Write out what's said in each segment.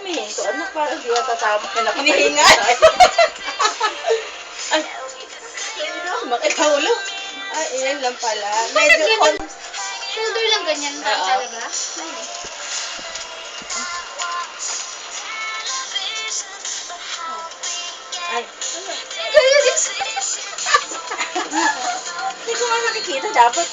humihinto? Ano, parang di matatama ka na. Hinihingal? Ay, Bakit ulo? Ay, iyan lang pala. Medyo on. Shoulder lang ganyan lang Oo. talaga. ay. Kaya din. Hindi ko nga nakikita. Dapat.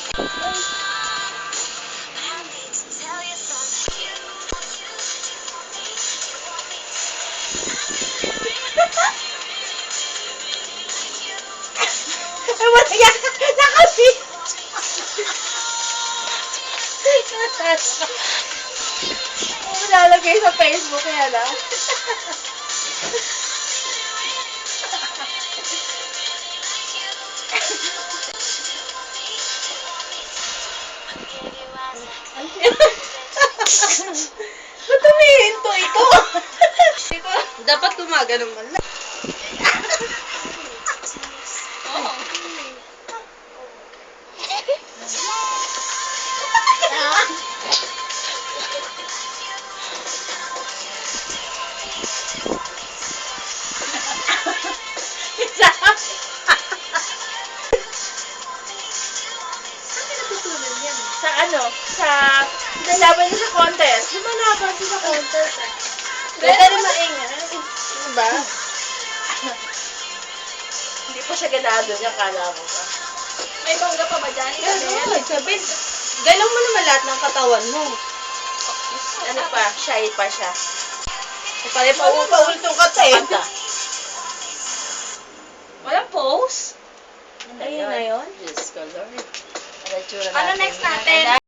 Ay, wala yan. Nakasi. Ano lalagay sa Facebook yan, ah? Ba't humihinto ito? Dapat gumagano man lang. Oo. Sa ano? Sa nalaban niya sa contest. Lumalaban siya sa contest. Ganda rin maingay. Ano ba? Hindi pa siya ganado niya, kala mo pa. May bangga pa ba dyan? Gano'n. Sabi, galaw mo naman lahat ng katawan mo. Ano pa? Shy pa siya. Pare pa ultong ka eh. Kanta. Walang pose? Ayun na yun. Diyos ko, Lord. Ano Ano next natin?